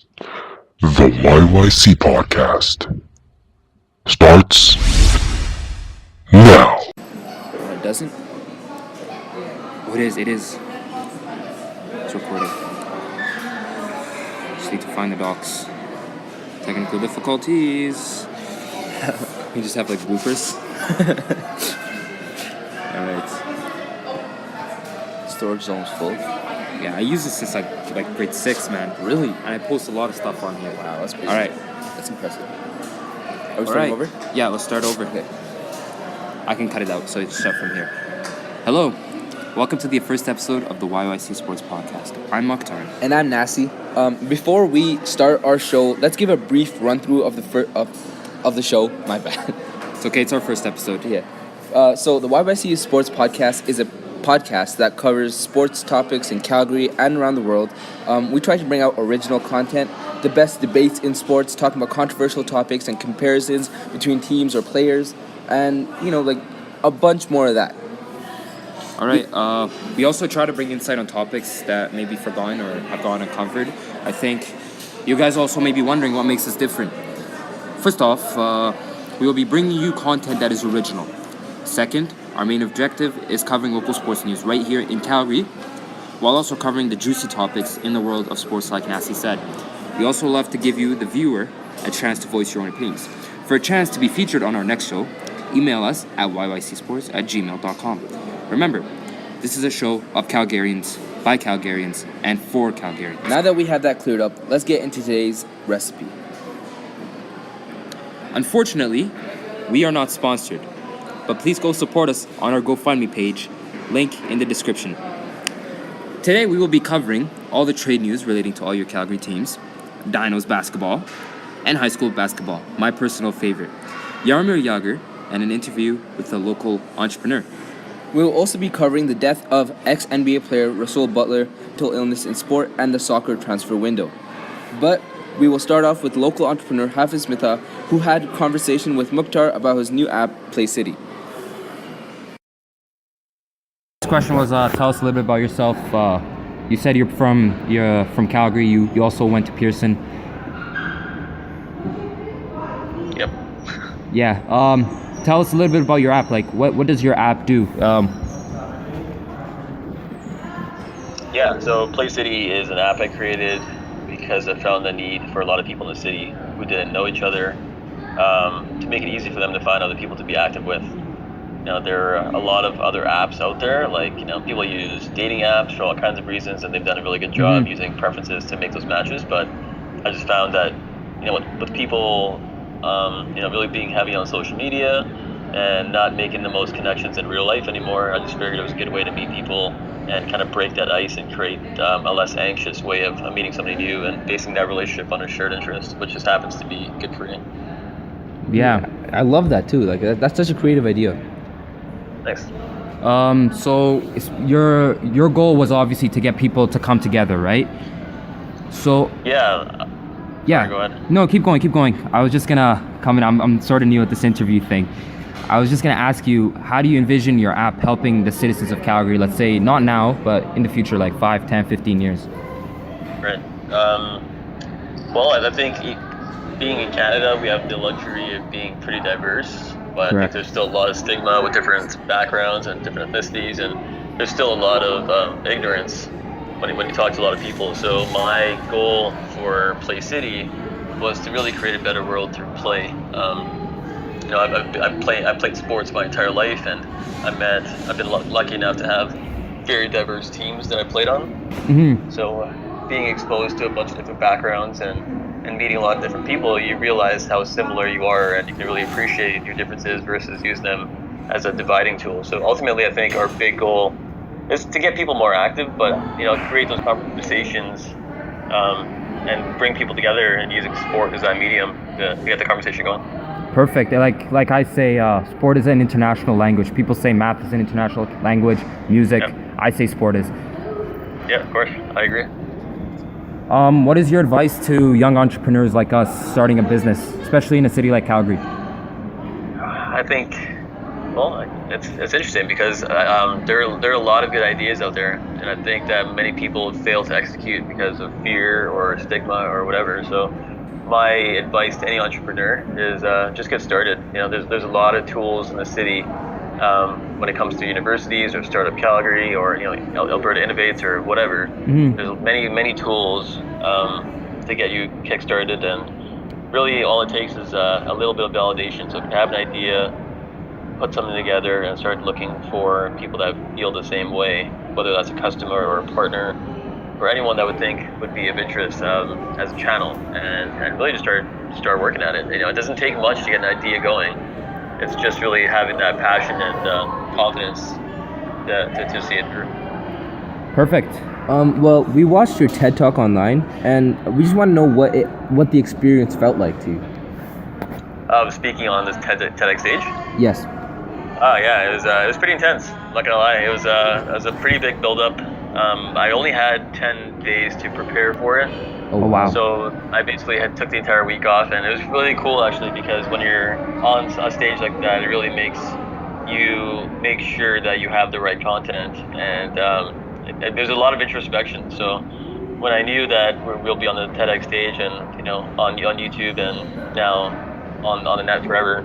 The YYC Podcast starts now. It doesn't? Oh, it is. It's recording. Just need to find the docs. Technical difficulties. We just have like bloopers. Alright. Storage is almost full. Yeah, I use this since like grade 6, man. Really? And I post a lot of stuff on here. Wow, that's crazy. Alright. That's impressive. Are we starting over? Yeah, let's start over. Okay. I can cut it out, so it's start from here. Hello. Welcome to the first episode of the YYC Sports Podcast. I'm Mukhtar. And I'm Nasih. Before we start our show, let's give a brief run-through of the show. My bad. It's okay, it's our first episode. Yeah. So the YYC Sports Podcast is a podcast that covers sports topics in Calgary and around the world. We try to bring out original content, the best debates in sports, talking about controversial topics and comparisons between teams or players, and, like a bunch more of that. All right. We also try to bring insight on topics that may be forgotten or have gone uncovered. I think you guys also may be wondering what makes us different. First off, we will be bringing you content that is original. Second, our main objective is covering local sports news right here in Calgary, while also covering the juicy topics in the world of sports like Nasih said. We also love to give you, the viewer, a chance to voice your own opinions. For a chance to be featured on our next show, email us at yYCsports@gmail.com. Remember, this is a show of Calgarians, by Calgarians, and for Calgarians. Now that we have that cleared up, let's get into today's recipe. Unfortunately, we are not sponsored, but please go support us on our GoFundMe page, link in the description. Today we will be covering all the trade news relating to all your Calgary teams, Dinos Basketball, and high school basketball, my personal favorite, Jaromir Jagr, and an interview with a local entrepreneur. We will also be covering the death of ex-NBA player Russell Butler, mental illness in sport, and the soccer transfer window. But we will start off with local entrepreneur Hafiz Mitha, who had a conversation with Mukhtar about his new app, Play City. This question was, tell us a little bit about yourself. You said you're from Calgary. You also went to Pearson. Yep. Yeah. Tell us a little bit about your app. Like, what does your app do? Yeah, so Play City is an app I created because I found the need for a lot of people in the city who didn't know each other, to make it easy for them to find other people to be active with. There are a lot of other apps out there, like, people use dating apps for all kinds of reasons, and they've done a really good job using preferences to make those matches. But I just found that, with people, really being heavy on social media and not making the most connections in real life anymore, I just figured it was a good way to meet people and kind of break that ice and create a less anxious way of meeting somebody new and basing that relationship on a shared interest, which just happens to be good for you. Yeah, I love that too. Like, that's such a creative idea. Thanks. So your goal was obviously to get people to come together, right? So Yeah. yeah. Sorry, go ahead. No, keep going. I was just gonna comment. I'm sort of new at this interview thing. I was just gonna ask you, how do you envision your app helping the citizens of Calgary? Let's say not now, but in the future, like 5, 10, 15 years. Right. Well, I think being in Canada, we have the luxury of being pretty diverse, but Correct. I think there's still a lot of stigma with different backgrounds and different ethnicities, and there's still a lot of ignorance when you talk to a lot of people. So my goal for Play City was to really create a better world through play. I've played sports my entire life, and I've been lucky enough to have very diverse teams that I played on. Mm-hmm. So being exposed to a bunch of different backgrounds and meeting a lot of different people, you realize how similar you are, and you can really appreciate your differences versus using them as a dividing tool. So ultimately, I think our big goal is to get people more active, but create those conversations and bring people together and using sport as that medium to get the conversation going. Perfect. Like I say, sport is an international language. People say math is an international language. Music. Yep. I say sport is. Yeah, of course. I agree. What is your advice to young entrepreneurs like us starting a business, especially in a city like Calgary? I think Well, it's interesting because there are a lot of good ideas out there, and I think that many people fail to execute because of fear or stigma or whatever. So my advice to any entrepreneur is just get started. There's a lot of tools in the city when it comes to universities or Startup Calgary or Alberta Innovates or whatever. Mm-hmm. There's many tools to get you kickstarted, and really all it takes is a little bit of validation. So if you have an idea, put something together and start looking for people that feel the same way, whether that's a customer or a partner or anyone that would think would be of interest as a channel, and really just start working at it. It doesn't take much to get an idea going. It's just really having that passion and confidence to see it through. Perfect. Well, we watched your TED Talk online, and we just want to know what the experience felt like to you. Speaking on this TEDx stage. Yes. Oh yeah, it was pretty intense. I'm not gonna lie, it was a pretty big build-up. I only had 10 days to prepare for it. Oh wow. So I basically took the entire week off, and it was really cool actually, because when you're on a stage like that, it really makes you make sure that you have the right content, and there's a lot of introspection. So when I knew that we'll be on the TEDx stage and on YouTube and now on the net forever,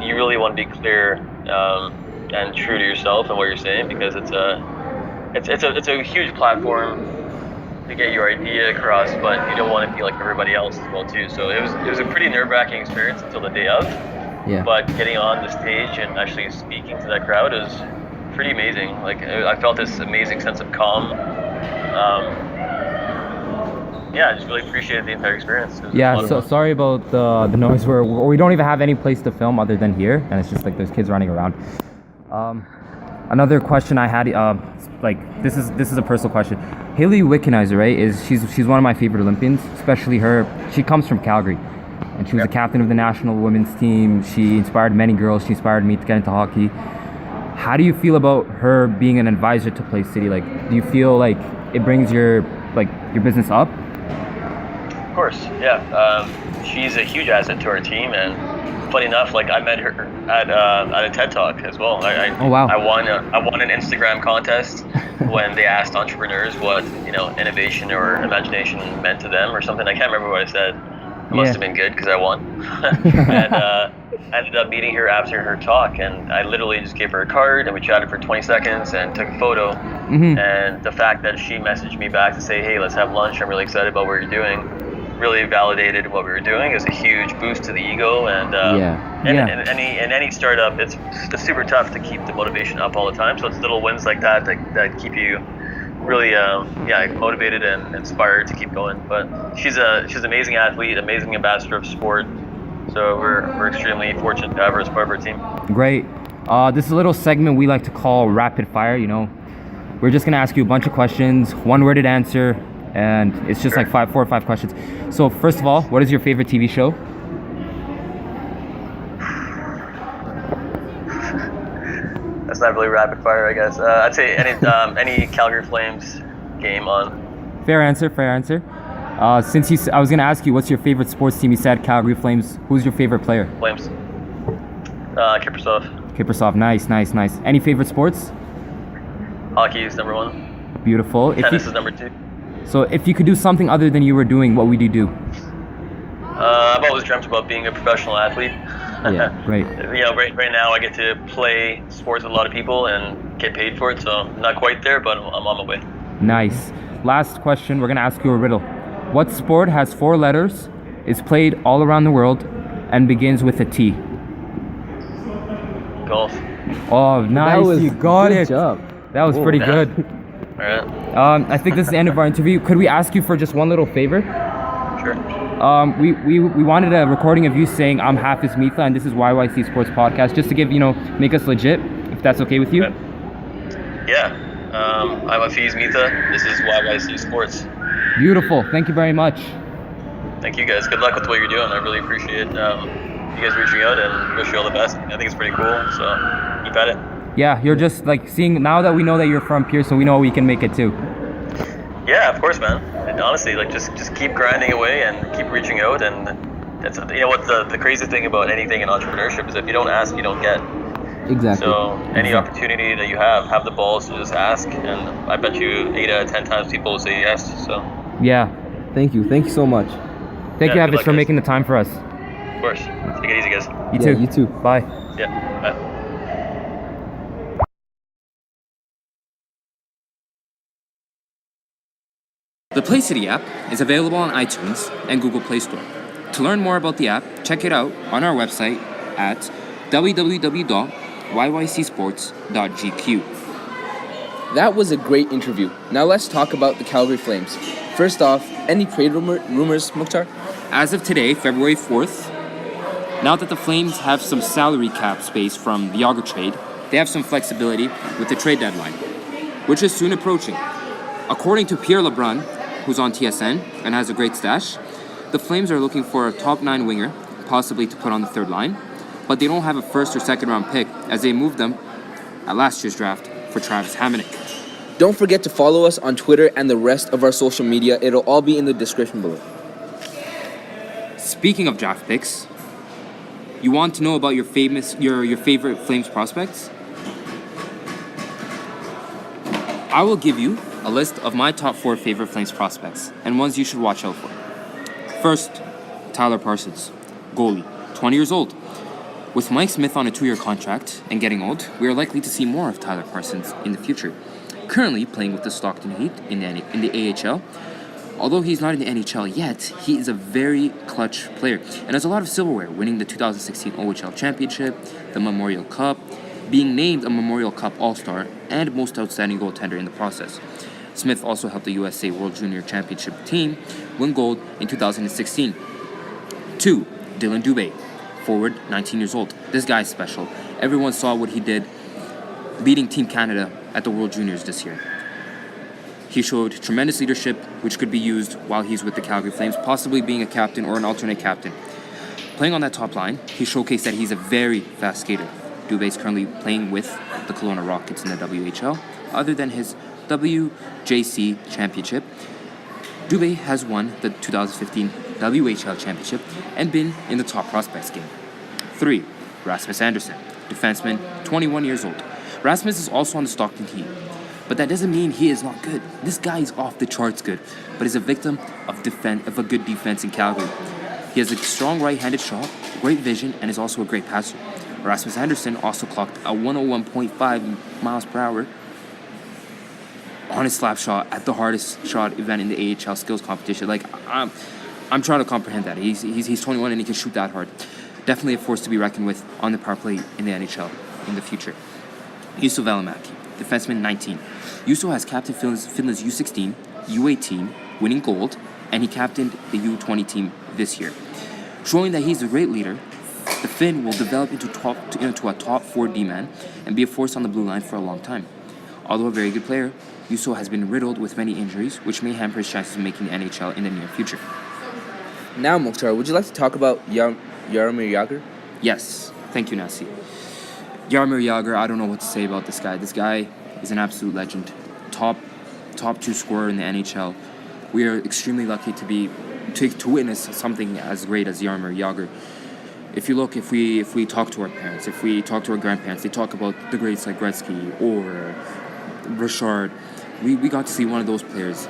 you really want to be clear and true to yourself and what you're saying, because it's a huge platform to get your idea across, but you don't want to be like everybody else as well too. So it was a pretty nerve-wracking experience until the day of. Yeah. But getting on the stage and actually speaking to that crowd is pretty amazing. Like I felt this amazing sense of calm. I just really appreciated the entire experience. Yeah, so sorry about the noise. We don't even have any place to film other than here, and it's just like there's kids running around. Another question I had, this is a personal question. Hayley Wickenheiser, right? She's one of my favorite Olympians, especially her. She comes from Calgary, and she was a captain of the national women's team. She inspired many girls. She inspired me to get into hockey. How do you feel about her being an advisor to Play City? Like, do you feel like it brings your business up? Of course, yeah. She's a huge asset to our team, and funny enough, I met her at a TED Talk as well. Oh wow! I won an Instagram contest when they asked entrepreneurs what innovation or imagination meant to them or something. I can't remember what I said. It must have been good because I won. And I ended up meeting her after her talk, and I literally just gave her a card and we chatted for 20 seconds and took a photo. Mm-hmm. And the fact that she messaged me back to say, hey, let's have lunch, I'm really excited about what you're doing, really validated what we were doing. It was a huge boost to the ego, and in any startup, it's super tough to keep the motivation up all the time. So it's little wins like that keep you really motivated and inspired to keep going. But she's an amazing athlete, amazing ambassador of sport. So we're extremely fortunate to have her as part of our team. Great. This is a little segment we like to call rapid fire. We're just gonna ask you a bunch of questions, one-worded answer. And it's just like 4 or 5 questions. So first of all, what is your favorite TV show? That's not really rapid fire, I guess. I'd say any Calgary Flames game on. Fair answer. I was gonna ask you, what's your favorite sports team? You said Calgary Flames. Who's your favorite player? Flames. Kiprasov. Nice. Any favorite sports? Hockey is number 1. Beautiful. Tennis is number 2. So if you could do something other than you were doing, what would you do? I've always dreamt about being a professional athlete. Yeah, great. Right now I get to play sports with a lot of people and get paid for it, so I'm not quite there, but I'm on my way. Nice. Last question, we're going to ask you a riddle. What sport has 4 letters, is played all around the world, and begins with a T? Golf. Oh, nice. You got it. Good job. That was pretty good. All right. I think this is the end of our interview. Could we ask you for just one little favor? Sure. We wanted a recording of you saying, I'm Hafiz Mitha and this is YYC Sports Podcast, just to give, make us legit, if that's okay with you. Yeah. I'm Hafiz Mitha. This is YYC Sports. Beautiful. Thank you very much. Thank you guys. Good luck with what you're doing. I really appreciate you guys reaching out, and wish you all the best. I think it's pretty cool, so keep at it. Yeah, you're just seeing, now that we know that you're from Pearson, we know we can make it too. Yeah, of course, man. And honestly, just keep grinding away and keep reaching out. And that's what the crazy thing about anything in entrepreneurship is if you don't ask, you don't get. Exactly. So any Exactly. opportunity that you have the balls to just ask, and I bet you 8 out of 10 times people will say yes. So Yeah. Thank you so much. Thank you, good Hafiz, luck, for guys. making the time for us. Of course, take it easy, guys. You Yeah, too. you too. Bye. Yeah, bye. The Play City app is available on iTunes and Google Play Store. To learn more about the app, check it out on our website at www.yycsports.gq. That was a great interview. Now let's talk about the Calgary Flames. First off, any trade rumors, Mukhtar? As of today, February 4th, now that the Flames have some salary cap space from the Yager trade, they have some flexibility with the trade deadline, which is soon approaching. According to Pierre LeBrun, who's on TSN and has a great stash, the Flames are looking for a top 9 winger, possibly to put on the third line, but they don't have a first or second round pick as they moved them at last year's draft for Travis Hamonic. Don't forget to follow us on Twitter and the rest of our social media. It'll all be in the description below. Speaking of draft picks, you want to know about your favorite Flames prospects? I will give you a list of my top 4 favorite Flames prospects and ones you should watch out for. First, Tyler Parsons, goalie, 20 years old. With Mike Smith on a 2-year contract and getting old, we are likely to see more of Tyler Parsons in the future. Currently playing with the Stockton Heat in the AHL. Although he's not in the NHL yet, he is a very clutch player and has a lot of silverware, winning the 2016 OHL Championship, the Memorial Cup, being named a Memorial Cup All-Star, and most outstanding goaltender in the process. Smith also helped the USA World Junior Championship team win gold in 2016. 2. Dylan Dubé, forward, 19 years old. This guy is special. Everyone saw what he did leading Team Canada at the World Juniors this year. He showed tremendous leadership, which could be used while he's with the Calgary Flames, possibly being a captain or an alternate captain. Playing on that top line, he showcased that he's a very fast skater. Dubé is currently playing with the Kelowna Rockets in the WHL. Other than his WJC championship, Dubé has won the 2015 WHL championship and been in the top prospects game. 3. Rasmus Andersson, defenseman, 21 years old. Rasmus is also on the Stockton Heat, but that doesn't mean he is not good. This guy is off the charts good, but is a victim of a good defense in Calgary. He has a strong right-handed shot, great vision, and is also a great passer. Rasmus Andersson also clocked a 101.5 miles per hour on his slap shot at the hardest shot event in the AHL skills competition. Like, I'm trying to comprehend that. He's 21 and he can shoot that hard. Definitely a force to be reckoned with on the power play in the NHL in the future. Juuso Välimäki, defenseman, 19. Juuso has captained Finland's U16, U18, winning gold, and he captained the U20 team this year. Showing that he's a great leader, the Finn will develop into a top 4 D-man and be a force on the blue line for a long time. Although a very good player, Juuso has been riddled with many injuries, which may hamper his chances of making the NHL in the near future. Now, Mukhtar, would you like to talk about Jaromir Jagr? Yes, thank you, Nasih. Jaromir Jagr, I don't know what to say about this guy. This guy is an absolute legend. Top 2 scorer in the NHL. We are extremely lucky to witness something as great as Jaromir Jagr. If we talk to our parents, if we talk to our grandparents, they talk about the greats like Gretzky or Richard. We got to see one of those players.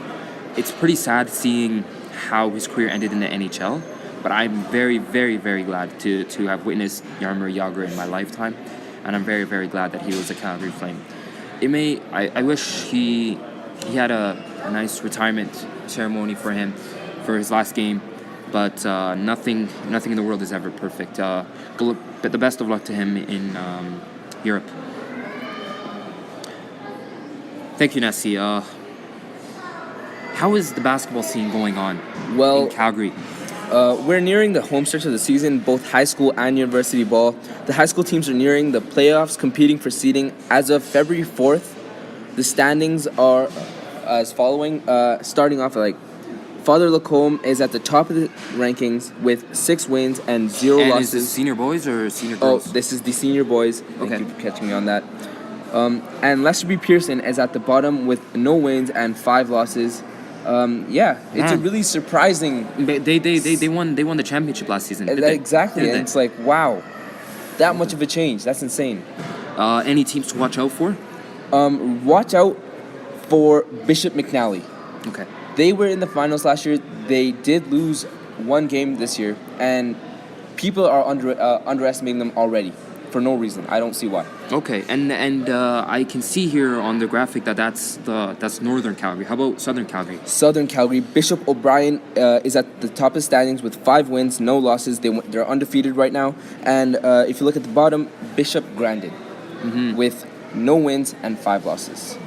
It's pretty sad seeing how his career ended in the NHL, but I'm very, very, very glad to have witnessed Jaromir Jagr in my lifetime, and I'm very, very glad that he was a Calgary Flame. I wish he had a nice retirement ceremony for him for his last game, but nothing in the world is ever perfect. But the best of luck to him in Europe. Thank you, Nasih. How is the basketball scene going on in Calgary? We're nearing the home stretch of the season, both high school and university ball. The high school teams are nearing the playoffs, competing for seeding. As of February 4th, the standings are as following. Starting off Father Lacombe is at the top of the rankings with 6 wins and 0 losses. Is this senior boys or senior girls? Oh, this is the senior boys. Thank you for catching me on that. And Lester B. Pearson is at the bottom with no wins and 5 losses. It's a really surprising. They won the championship last season. Exactly, and it's like, wow, that much of a change. That's insane. Any teams to watch out for? Watch out for Bishop McNally. Okay. They were in the finals last year. They did lose one game this year, and people are underestimating them already for no reason. I don't see why. Okay, and I can see here on the graphic that's Northern Calgary. How about Southern Calgary? Southern Calgary, Bishop O'Brien is at the top of standings with 5 wins, no losses. They're undefeated right now. And if you look at the bottom, Bishop Grandin with no wins and 5 losses.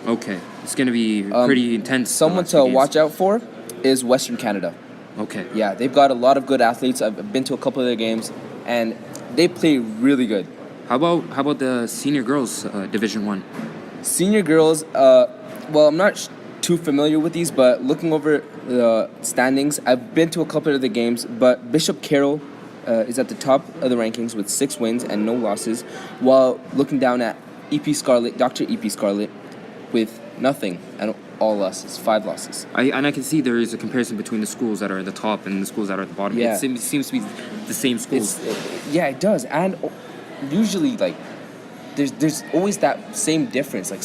Okay, it's gonna be pretty intense. Someone to watch out for is Western Canada. Okay. Yeah, they've got a lot of good athletes. I've been to a couple of their games, and they play really good. How about the senior girls Division 1? Senior girls, well, I'm not too familiar with these, but looking over the standings, I've been to a couple of the games, but Bishop Carroll is at the top of the rankings with 6 wins and no losses, while looking down at EP Scarlett, Dr. EP Scarlett, with nothing and all losses, 5 losses. I can see there is a comparison between the schools that are at the top and the schools that are at the bottom. Yeah. It seems to be the same schools. Yeah, it does, and usually like there's always that same difference. Like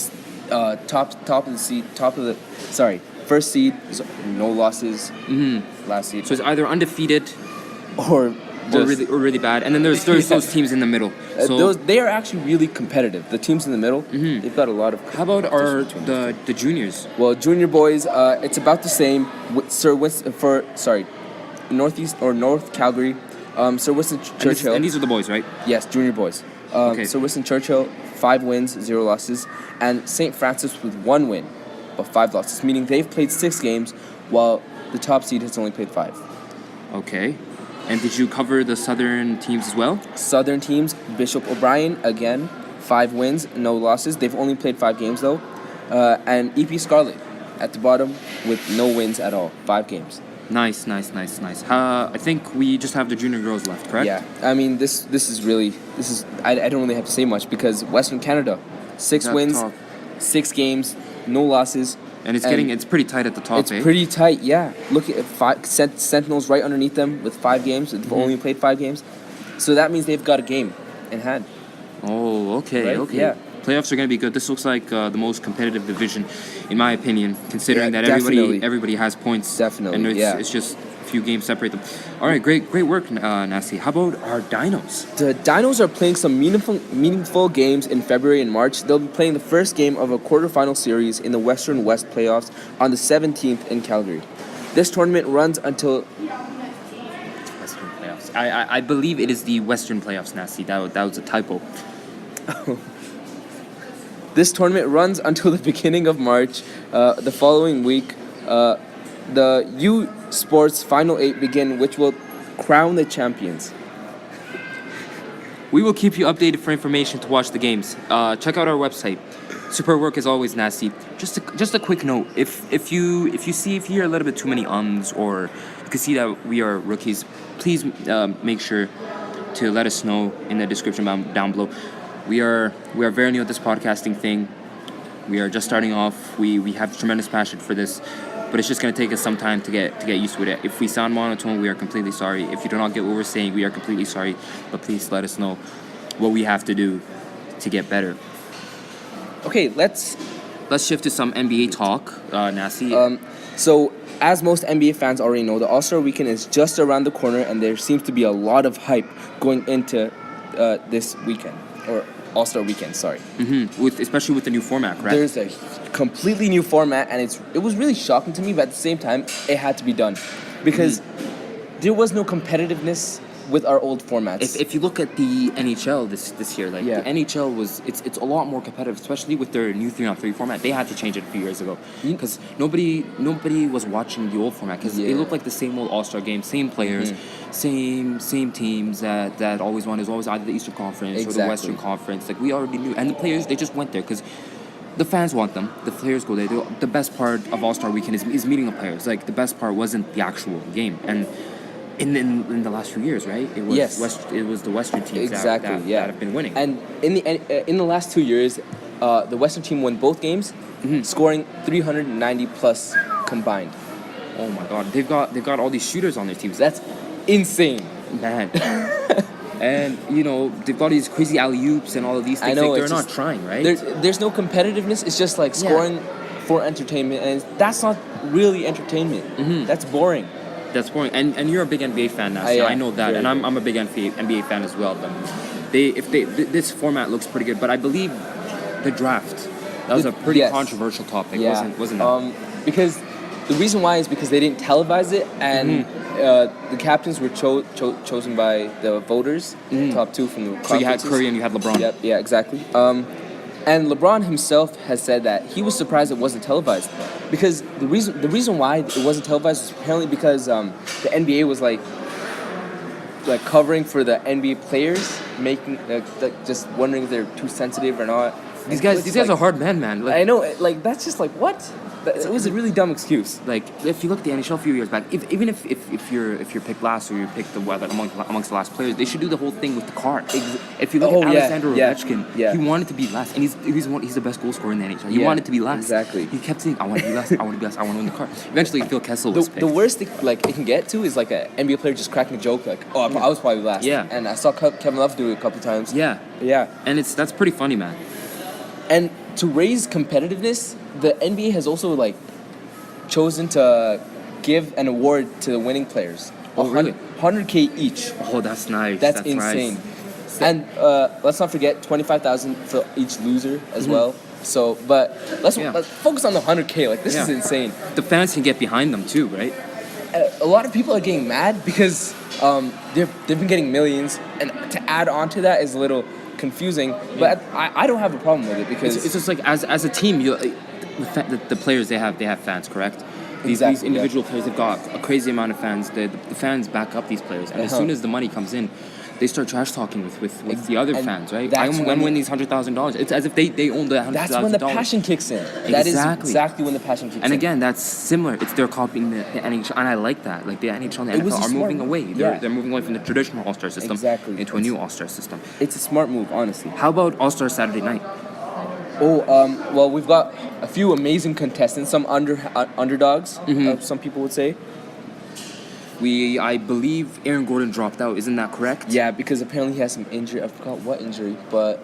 first seed, no losses. Last seed, So it's either undefeated or really bad, and then there's those teams in the middle. So they are actually really competitive. The teams in the middle, they've got a lot of. how about the juniors? Well, junior boys, it's about the same. Northeast or North Calgary, Sir Winston Churchill. And these are the boys, right? Yes, junior boys. Okay. Sir Winston Churchill, 5 wins, 0 losses, and St. Francis with 1 win, but 5 losses, meaning they've played 6 games, while the top seed has only played 5. Okay. And did you cover the southern teams as well? Southern teams, Bishop O'Brien, again, 5 wins, no losses. They've only played 5 games, though. And EP Scarlett at the bottom with no wins at all, 5 games. Nice. I think we just have the junior girls left, correct? Yeah, I mean, this is I don't really have to say much because Western Canada, 6 At wins, top. 6 games, no losses. And it's pretty tight at the top, It's eh? pretty tight, yeah. Look at Sentinels right underneath them with 5 games. They've only played 5 games. So that means they've got a game in hand. Oh, okay, Right? okay. Yeah. Playoffs are going to be good. This looks like the most competitive division, in my opinion, considering Yeah, that definitely. everybody has points. Definitely, And yeah. it's just a few games separate them. All right, great work, Nasih. How about our Dinos? The Dinos are playing some meaningful games in February and March. They'll be playing the first game of a quarterfinal series in the Western West playoffs on the 17th in Calgary. This tournament runs until... Western playoffs. I believe it is the Western playoffs, Nasih. That was a typo. This tournament runs until the beginning of March. The following week, the U Sports Final 8 begin, which will crown the champions. We will keep you updated for information to watch the games. Check out our website. Super work as always, Nasih. Just a quick note. If you hear a little bit too many ums, or you can see that we are rookies, please make sure to let us know in the description down below. We are very new at this podcasting thing. We are just starting off. We have tremendous passion for this, but it's just gonna take us some time to get used to it. If we sound monotone, we are completely sorry. If you do not get what we're saying, we are completely sorry. But please let us know what we have to do to get better. Okay, let's shift to some NBA talk, Nasih. So, as most NBA fans already know, the All-Star Weekend is just around the corner, and there seems to be a lot of hype going into this weekend, or All-Star Weekend, sorry. Especially with the new format, right? There's a completely new format, and it was really shocking to me, but at the same time, it had to be done. Because there was no competitiveness with our old formats. If you look at the NHL this year, like Yeah. the NHL it's a lot more competitive, especially with their new 3-on-3 format. They had to change it a few years ago because nobody was watching the old format because it looked like the same old All-Star game, same players, same teams that always won. It was always either the Eastern Conference or the Western Conference. Like we already knew, and the players they just went there because the fans want them. The players go there. The best part of All-Star Weekend is meeting the players. Like the best part wasn't the actual game and. In the last few years, right? It was it was the Western teams that have been winning. And in the last 2 years, the Western team won both games, scoring 390 plus combined. Oh my God, they've got all these shooters on their teams. That's insane, Man. And they've got these crazy alley-oops and all of these things. I know, like, they're it's not just- trying, right? There's no competitiveness. It's just like scoring for entertainment, and that's not really entertainment. That's boring. That's boring. And you're a big NBA fan now, so Yeah, I know that, very. and I'm a big NBA fan as well. But this format looks pretty good. But I believe the draft, that was a pretty Yes. controversial topic, Yeah. wasn't it? Because the reason why is because they didn't televise it, and the captains were chosen by the voters, top two from the So you had conferences. Curry and you had LeBron. Yep, yeah, exactly. And LeBron himself has said that he was surprised it wasn't televised, because the reason why it wasn't televised is apparently because the NBA was like covering for the NBA players, making just wondering if they're too sensitive or not. These guys are hard men, man. Like, I know, like that's just like what? It was a really dumb excuse. Like, if you look at the NHL a few years back, even if you're picked last or you're picked amongst the last players, they should do the whole thing with the car. If you look at Alexander Ovechkin, he wanted to be last, and he's the best goal scorer in the NHL. He wanted to be last. Exactly. He kept saying, "I want to be last. I want to be last. I want to win the car." Eventually, Phil Kessel was picked. The worst thing like it can get to is like an NBA player just cracking a joke like, "Oh, I was probably last." Yeah. And I saw Kevin Love do it a couple times. Yeah. Yeah. And that's pretty funny, man. And to raise competitiveness, the NBA has also like chosen to give an award to the winning players. Oh, really? $100K each. Oh, that's nice. That's insane. Nice. And let's not forget $25,000 for each loser as well. So, but let's focus on the $100K. Like this is insane. The fans can get behind them too, right? A lot of people are getting mad because they've been getting millions, and to add on to that is a little confusing. But I don't have a problem with it because It's just like as a team, the players they have thans, correct? These Exactly, individual players have got a crazy amount of fans. The fans back up these players, and as soon as the money comes in, they start trash talking with the other and fans, right? that's I'm when gonna win these $100,000. It's as if they own the $100,000. that's when the passion kicks in. That is exactly when the passion kicks in. And again, that's similar. They're copying the NHL, and I like that. Like the NHL and the It was NFL a are smart moving move. away. Yeah. They're moving away from the traditional All-Star system into a new All-Star system. It's a smart move, honestly. How about All-Star Saturday night? Well, we've got a few amazing contestants, some underdogs, some people would say. I believe Aaron Gordon dropped out. Isn't that correct? Yeah, because apparently he has some injury. I forgot what injury, but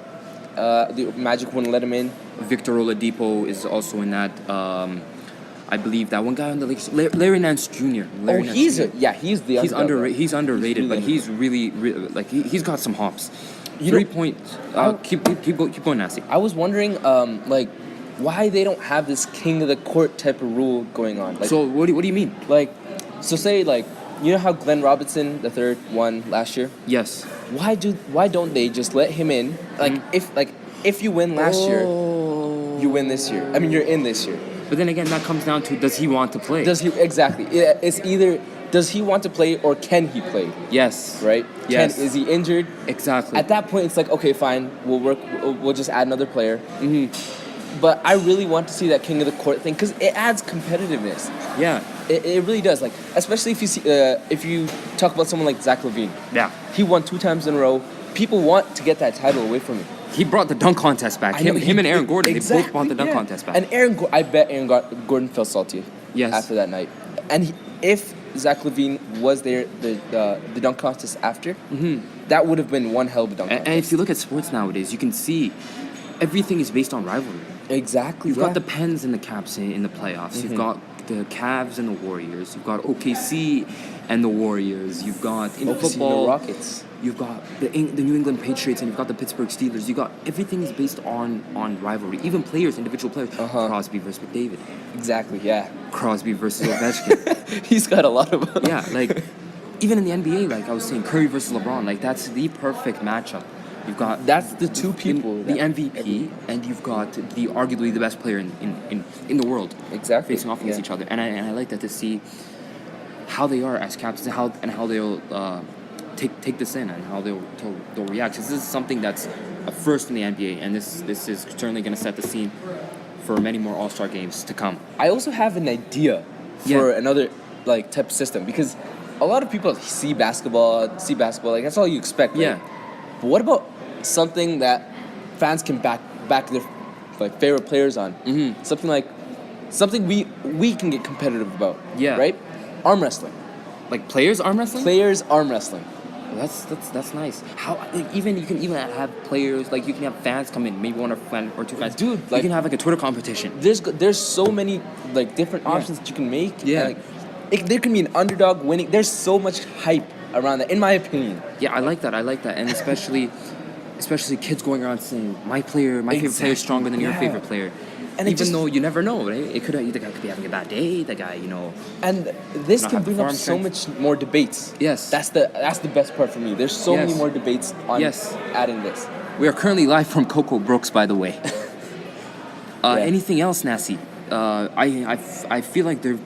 the Magic wouldn't let him in. Victor Oladipo is also in that. I believe that one guy on the Lakers, Larry Nance Jr. He's the He's underdog. He's underrated, really but he's really like he's got some hops. You know- 3-point. Keep going, Nasih. I was wondering, why they don't have this king of the court type of rule going on. Like, So what do you mean? so say you know how Glenn Robinson III won last year? Yes. Why don't they just let him in? If you win last year, you win this year. I mean, you're in this year. But then again, that comes down to does he want to play? Does he exactly? It's either does he want to play or can he play? Yes. Right? Yes. Is he injured? Exactly. At that point, it's like, okay, fine, we'll just add another player. But I really want to see that king of the court thing because it adds competitiveness. Yeah. It really does. Like, especially if you talk about someone like Zach LaVine. Yeah. He won 2 times in a row. People want to get that title away from him. He brought the dunk contest back. Him and Aaron Gordon, Exactly, they both brought the dunk contest back. And I bet Aaron Gordon felt salty. Yes. After that night. And if Zach LaVine was there, the dunk contest after, that would have been one hell of a dunk contest. And if you look at sports nowadays, you can see everything is based on rivalry. Exactly. You've got the Pens and the Caps in the playoffs. You've got the Cavs and the Warriors. You've got OKC and the Warriors. You've got in OKC football. and the Rockets. You've got the New England Patriots and you've got the Pittsburgh Steelers. You got everything is based on rivalry. Even players, individual players. Crosby versus McDavid. Exactly. Yeah. Crosby versus Ovechkin. He's got a lot of. Yeah, like even in the NBA, like I was saying, Curry versus LeBron. Like that's the perfect matchup. You've got That's the two people. the MVP, and you've got the arguably the best player in the world. Exactly. Facing off against each other, and I like that to see how they are as captains, and how they'll take this in, and how they'll react. This is something that's a first in the NBA, and this is certainly going to set the scene for many more All-Star games to come. I also have an idea for another type of system because a lot of people see basketball like that's all you expect, right? Yeah. But what about something that fans can back their favorite players on? Something we can get competitive about. Yeah. Right? Arm wrestling. Like players arm wrestling? Players arm wrestling. That's nice. How like, even you can even have players like you can have fans come in, maybe one or two fans. Dude, you like- can have like a Twitter competition. There's so many like different options that you can make. Yeah. Like, there can be an underdog winning. There's so much hype around that, in my opinion. Yeah, I like that, and especially kids going around saying my favorite player is stronger than your Yeah. favorite player. And it even just- though you never know, right? It could the guy could be having a bad day. The guy, And this Not can have bring the up farm so strength. much more debates. Yes. That's the best part for me. There's so Yes. many more debates on Yes. adding this. we are currently live from Cocoa Brooks, by the way. Yeah. Anything else, Nasih? I feel like there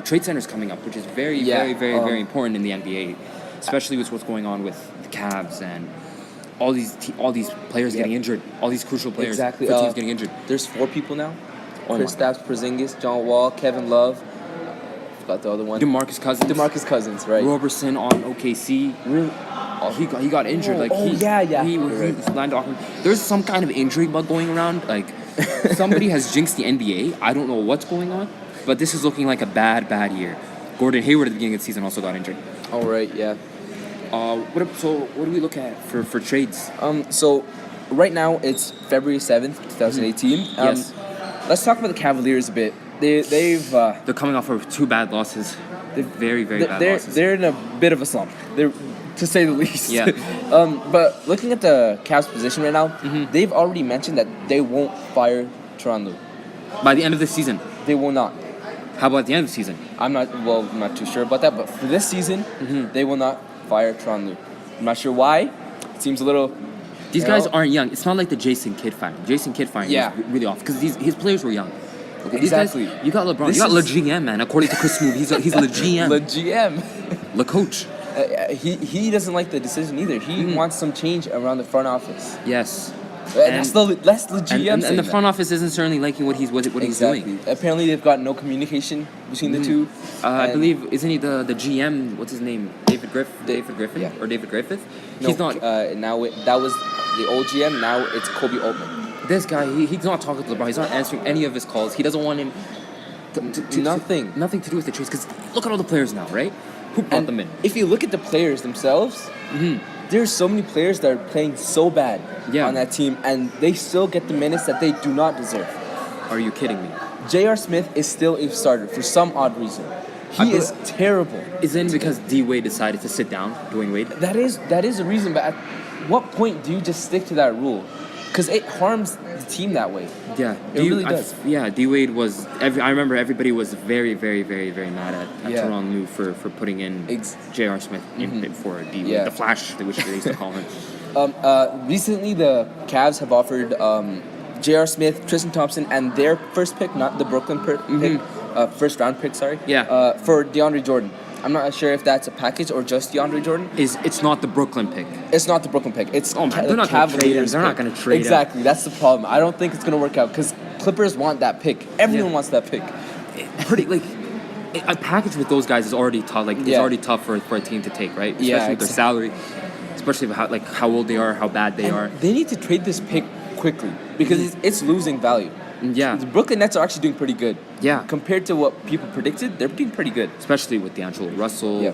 trade centers coming up, which is very very important in the NBA, especially with what's going on with the Cavs and all these players getting injured, all these crucial players Exactly. for teams getting injured. There's 4 people now. Oh my Kristaps Porzingis, John Wall, Kevin Love. Forgot the other one. DeMarcus Cousins, right? Roberson on OKC. Really? He got injured. He landed off. There's some kind of injury bug going around. Like somebody has jinxed the NBA. I don't know what's going on, but this is looking like a bad year. Gordon Hayward at the beginning of the season also got injured. All right, yeah. What do we look at for trades? So right now it's February 7th, 2018. Yes. Let's talk about the Cavaliers a bit. They're coming off of 2 bad losses. They're very bad losses. They're in a bit of a slump. They're, to say the least. Yeah. But looking at the Cavs' position right now, they've already mentioned that they won't fire Tyronn Lue. By the end of the season. They will not. How about the end of the season? I'm not too sure about that, but for this season, they will not fire Tyronn Lue. I'm not sure why. It seems a little. These guys aren't young. It's not like the Jason Kidd firing. Jason Kidd firing Yeah. was really off because his players were young. Okay, Exactly. These guys, you got LeBron. This You got is- Le GM, man. According to Chris Smoove, he's the GM. The GM. Le coach. He doesn't like the decision either. He wants some change around the front office. Yes. That's the GM. And the front office isn't certainly liking what he's doing. Apparently, they've got no communication between the two. I And- believe isn't he the GM? What's his name? David Griffin Yeah. or David Griffith? No, He's not. that was the old GM. Now it's Kobe Altman. This guy, he's not talking to LeBron. He's not answering any of his calls. He doesn't want him to nothing to do with the trades. Because look at all the players now, right? Who brought them in? If you look at the players themselves, there's so many players that are playing so bad on that team, and they still get the minutes that they do not deserve. Are you kidding me? J.R. Smith is still a starter for some odd reason. He is terrible. Isn't it because D Wade decided to sit down, Dwayne Wade? That is a reason, but at what point do you just stick to that rule? Because it harms the team that way. Yeah, It really does. D Wade was. I remember everybody was very, very, very, very mad at Yeah. Tyronn Lue for putting in J.R. Smith in for D Wade, Yeah. the Flash, which they used to call him. Recently, the Cavs have offered J.R. Smith, Tristan Thompson, and their first pick, not the Brooklyn pick, first round pick, sorry. Yeah. For DeAndre Jordan. I'm not sure if that's a package or just DeAndre Jordan. It's not the Brooklyn pick. It's not the Brooklyn pick. It's Oh, man, the they're not gonna trade him. Cavaliers They're not pick. gonna trade him. Exactly. That's the problem. I don't think it's gonna work out because Clippers want that pick. Everyone wants that pick. Pretty like a package with those guys is already tough. Like it's Yeah. already tough for a team to take, right? Especially Yeah, with their salary, especially with how old they are, how bad they are. They need to trade this pick quickly because it's losing value. Yeah. The Brooklyn Nets are actually doing pretty good. Yeah. Compared to what people predicted, they're doing pretty good. Especially with D'Angelo Russell. Yeah.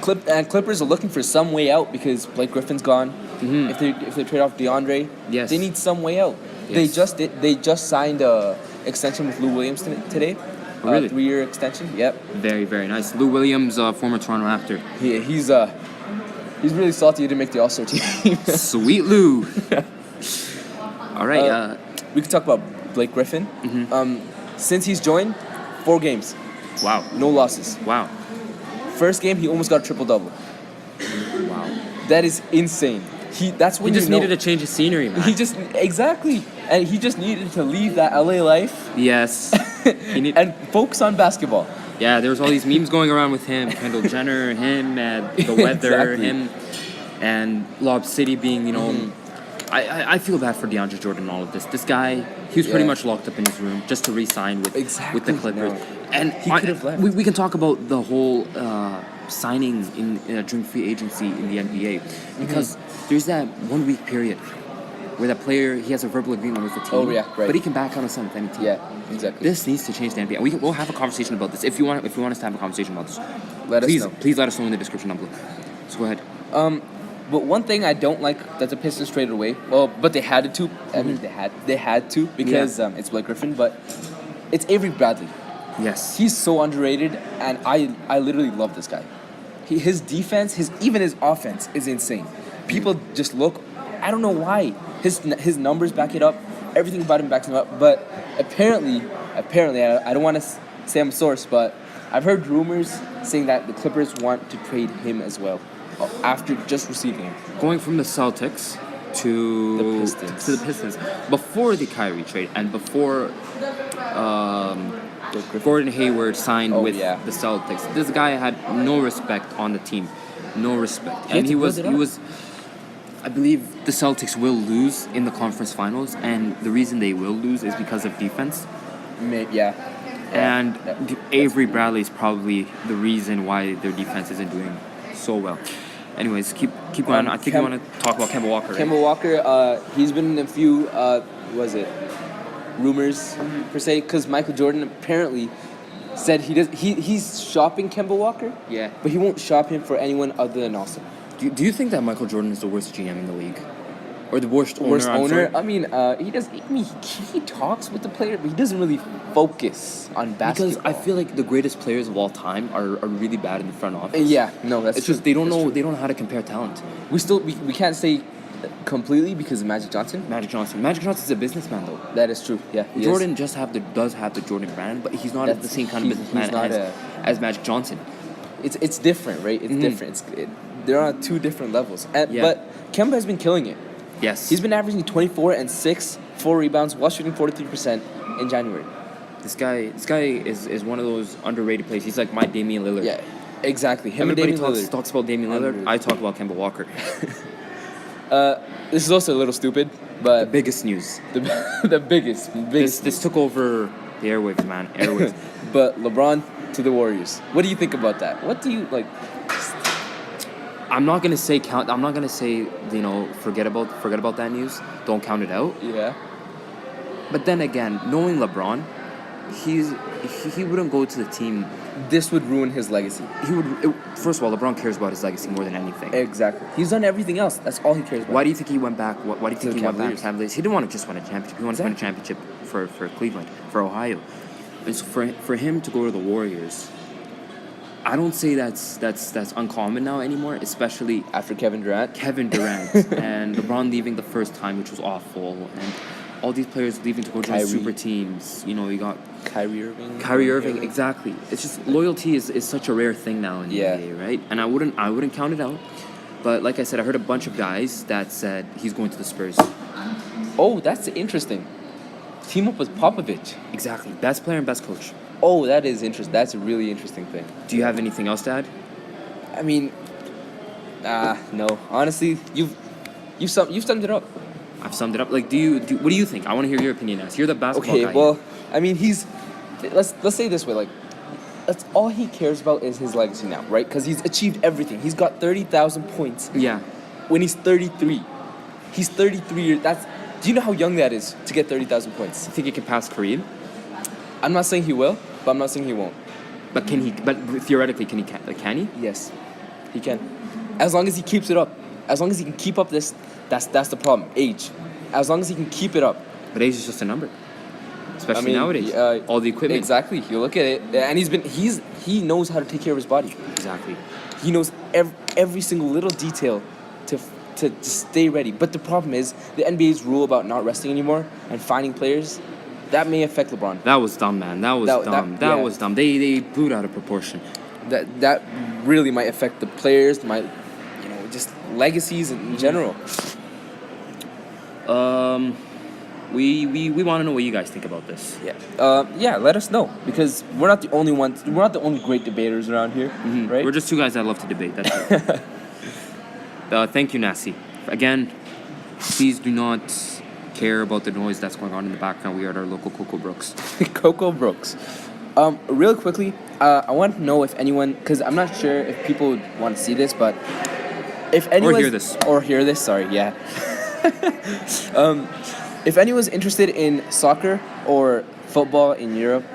Clippers are looking for some way out because Blake Griffin's gone. If they trade off DeAndre, Yes. they need some way out. Yes. They just signed a extension with Lou Williams today. Oh, really? 3-year extension. Yep. Very, very nice. Lou Williams, former Toronto Raptor. He's really salty he didn't make the All-Star team. Sweet Lou. All right. We could talk about Blake Griffin. Since he's joined, 4 games, Wow. no losses. Wow. First game, he almost got a triple-double. Wow. That is insane. That's when He just you know, needed a change of scenery, man. He just needed to leave that LA life Yes. and focus on basketball. Yeah, there was all these memes going around with him, Kendall Jenner, him, and the weather, Exactly. him, and Lob City being, I feel bad for DeAndre Jordan in all of this. This guy, he was pretty Yeah. much locked up in his room just to re-sign with Exactly. the Clippers. No. And He could have left. We can talk about the whole signing during free agency in the NBA because there's that 1 week period where that player, he has a verbal agreement with the team. Oh, yeah, right. But he can back out on some with any team. Yeah, exactly. This needs to change the NBA. We'll have a conversation about this if you want us to have a conversation about this. Let us please, know. Please let us know in the description down below. Go ahead. But one thing I don't like that the Pistons traded away. Well, but they had to. I mean, they had to because it's Blake Griffin. But it's Avery Bradley. Yes. He's so underrated, and I literally love this guy. His defense, even his offense is insane. People just look. I don't know why. His numbers back it up. Everything about him backs him up. But apparently, I don't want to say I'm a source, but I've heard rumors saying that the Clippers want to trade him as well after just receiving him. Going from the Celtics to The Pistons. Before the Kyrie trade and before Gordon Hayward signed with the Celtics, this guy had no respect on the team. No respect. And he was I believe the Celtics will lose in the conference finals, and the reason they will lose is because of defense. And Avery Bradley is probably the reason why their defense isn't doing so well. Anyways, keep going. I think you want to talk about Kemba Walker, right? Kemba Walker, he's been in a few, rumors, per se, because Michael Jordan apparently said he's shopping Kemba Walker. Yeah. But he won't shop him for anyone other than Austin. Do you think that Michael Jordan is the worst GM in the league? Or the worst owner? Worst owner? I mean, he talks with the player, but he doesn't really focus on basketball. Because I feel like the greatest players of all time are really bad in the front office. That's it's true. just they don't know how to compare talent. We can't say completely because of Magic Johnson. Magic Johnson's a businessman though. That is true. Yeah. Jordan does have the Jordan brand, but he's not the same kind of businessman as Magic Johnson. It's different, right? It's different. They're on two different levels. But Kemba has been killing it. Yes. He's been averaging 24 and 6, 4 rebounds, while shooting 43% in January. This guy is one of those underrated players. He's like my Damian Lillard. Yeah, exactly. Everybody talks about Damian Lillard. I talk about Kemba Walker. This is also a little stupid, but the biggest news. The biggest. This took over the airwaves, man. Airwaves. But LeBron to the Warriors. What do you think about that? What do you like? I'm not gonna say forget about that news. Don't count it out. Yeah. But then again, knowing LeBron, he wouldn't go to the team. This would ruin his legacy. First of all, LeBron cares about his legacy more than anything. Exactly. He's done everything else. That's all he cares about. Why do you think he went back? Why do you think he went back to Cavaliers? He didn't want to just win a championship. He wanted to win a championship for Cleveland, for Ohio. And so for him to go to the Warriors, I don't say that's uncommon now anymore, especially after Kevin Durant and LeBron leaving the first time, which was awful, and all these players leaving to go join super teams. You know, you got Kyrie Irving, exactly. It's just loyalty is such a rare thing now in the NBA, right? And I wouldn't count it out. But like I said, I heard a bunch of guys that said he's going to the Spurs. Oh, that's interesting. Team up with Popovich. Exactly. Best player and best coach. Oh, that is interesting. That's a really interesting thing. Do you have anything else to add? I mean, no. Honestly, you've summed it up. I've summed it up. Like, what do you think? I want to hear your opinion as you're the basketball guy. Okay, well, I mean, let's say it this way, like, that's all he cares about is his legacy now, right? Because he's achieved everything. He's got 30,000 points. Yeah. When he's 33, he's 33 years. Do you know how young that is to get 30,000 points? You think he can pass Kareem? I'm not saying he will, but I'm not saying he won't. But can he? But theoretically, can he? Yes, he can. As long as he keeps it up. As long as he can keep up this. That's the problem. Age. As long as he can keep it up. But age is just a number. Especially nowadays. All the equipment. Exactly. You look at it, and he knows how to take care of his body. Exactly. He knows every single little detail to stay ready. But the problem is the NBA's rule about not resting anymore and finding players. That may affect LeBron. That was dumb, man. That was dumb. That was dumb. They blew it out of proportion. That really might affect the players, just legacies in general. We want to know what you guys think about this. Yeah. Let us know, because we're not the only ones. We're not the only great debaters around here, right? We're just two guys that love to debate. That's it. Thank you, Nasih. Again, please do not care about the noise that's going on in the background. We are at our local Coco Brooks. Coco Brooks. Real quickly, I want to know if anyone, because I'm not sure if people would want to see this, but if anyone hear this. Sorry, yeah. If anyone's interested in soccer or football in Europe,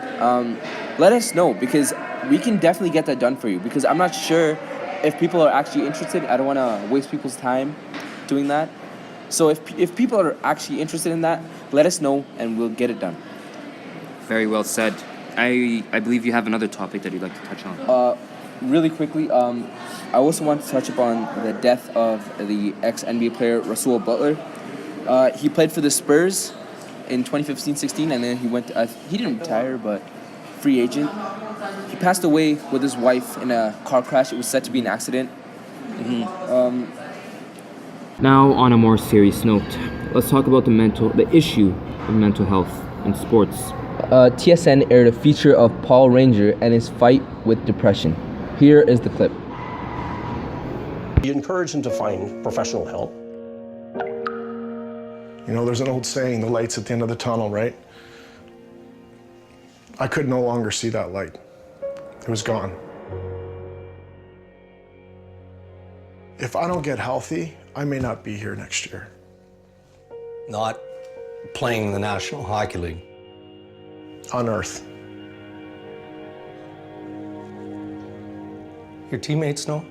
let us know, because we can definitely get that done for you. Because I'm not sure if people are actually interested, I don't want to waste people's time doing that. So if people are actually interested in that, let us know and we'll get it done. Very well said. I believe you have another topic that you'd like to touch on. Really quickly, I also want to touch upon the death of the ex-NBA player Rasul Butler. He played for the Spurs in 2015-16, and then he went to, he didn't retire, but free agent. He passed away with his wife in a car crash. It was said to be an accident. Now, on a more serious note, let's talk about the issue of mental health in sports. TSN aired a feature of Paul Ranger and his fight with depression. Here is the clip. You encourage him to find professional help. You know, there's an old saying, the light's at the end of the tunnel, right? I could no longer see that light. It was gone. If I don't get healthy, I may not be here next year. Not playing in the National Hockey League. On Earth. Your teammates know?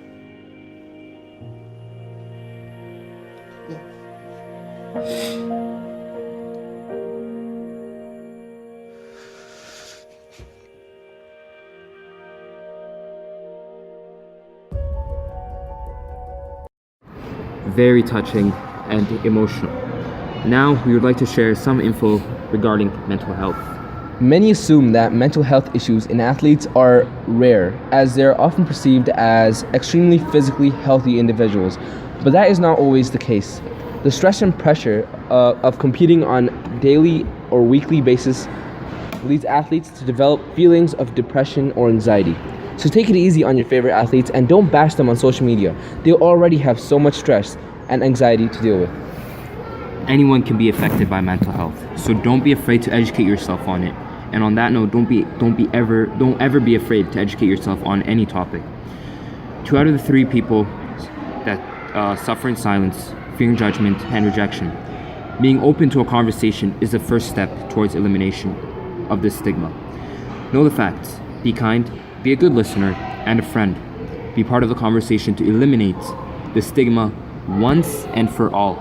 Very touching and emotional. Now, we would like to share some info regarding mental health. Many assume that mental health issues in athletes are rare, as they're often perceived as extremely physically healthy individuals, but that is not always the case. The stress and pressure of competing on daily or weekly basis leads athletes to develop feelings of depression or anxiety. So take it easy on your favorite athletes and don't bash them on social media. They already have so much stress and anxiety to deal with. Anyone can be affected by mental health, so don't be afraid to educate yourself on it. And on that note, don't ever be afraid to educate yourself on any topic. 2 out of the 3 people that suffer in silence, fearing judgment and rejection. Being open to a conversation is the first step towards elimination of this stigma. Know the facts, be kind, be a good listener and a friend. Be part of the conversation to eliminate the stigma once and for all.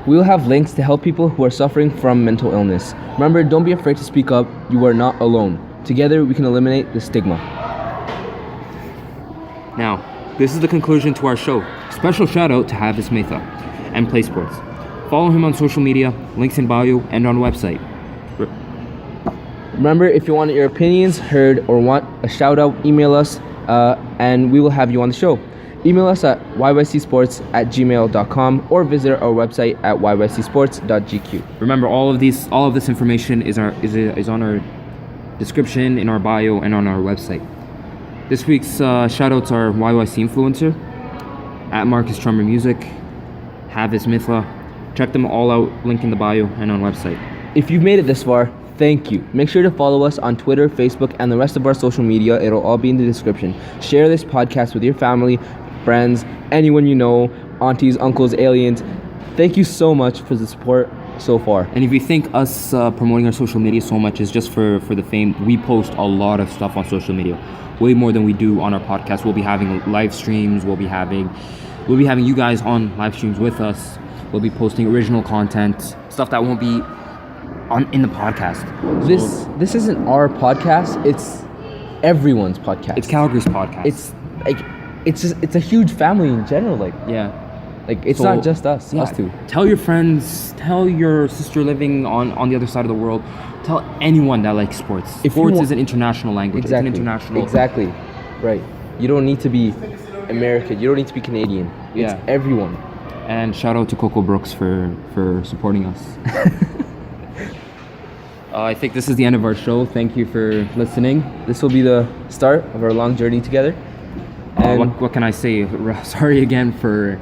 We will have links to help people who are suffering from mental illness. Remember, don't be afraid to speak up. You are not alone. Together, we can eliminate the stigma. Now, this is the conclusion to our show. Special shout out to Hafiz Mitha and Play Sports. Follow him on social media, links in bio, and on website. Remember, if you want your opinions heard or want a shout out, email us and we will have you on the show. Email us at yYCsports@gmail.com or visit our website at yYCsports.gq. Remember, all of this information is on our description, in our bio, and on our website. This week's shout outs are YYC Influencer, at Marcus Trummer Music, Hafiz Mitha. Check them all out, link in the bio and on website. If you've made it this far, thank you. Make sure to follow us on Twitter, Facebook, and the rest of our social media. It'll all be in the description. Share this podcast with your family, friends, anyone you know, aunties, uncles, aliens. Thank you so much for the support so far. And if you think us promoting our social media so much is just for the fame, we post a lot of stuff on social media, way more than we do on our podcast. We'll be having live streams. We'll be having you guys on live streams with us. We'll be posting original content, stuff that won't be in the podcast. This isn't our podcast. It's everyone's podcast. It's Calgary's podcast. It's a huge family in general. It's not just us. Yeah, us two. Tell your friends. Tell your sister living on the other side of the world. Tell anyone that likes sports. Sports is an international language. Exactly. It's an international. Exactly. Right. You don't need to be American. You don't need to be Canadian. It's everyone. And shout out to Coco Brooks for supporting us. I think this is the end of our show. Thank you for listening. This will be the start of our long journey together. And what can I say? Sorry again for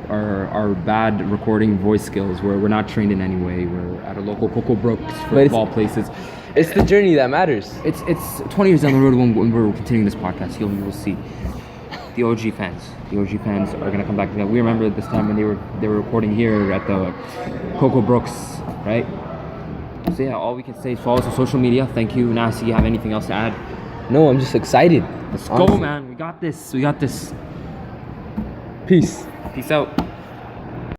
our bad recording voice skills. We're not trained in any way. We're at a local Coco Brooks for all places. It's the journey that matters. It's 20 years down the road when we're continuing this podcast. You will see the OG fans. The OG fans are gonna come back together. We remember this time when they were recording here at the Coco Brooks, right? So yeah, all we can say is follow us on social media. Thank you, Nasih. You have anything else to add? No, I'm just excited. Let's go, man. We got this. We got this. Peace. Peace out.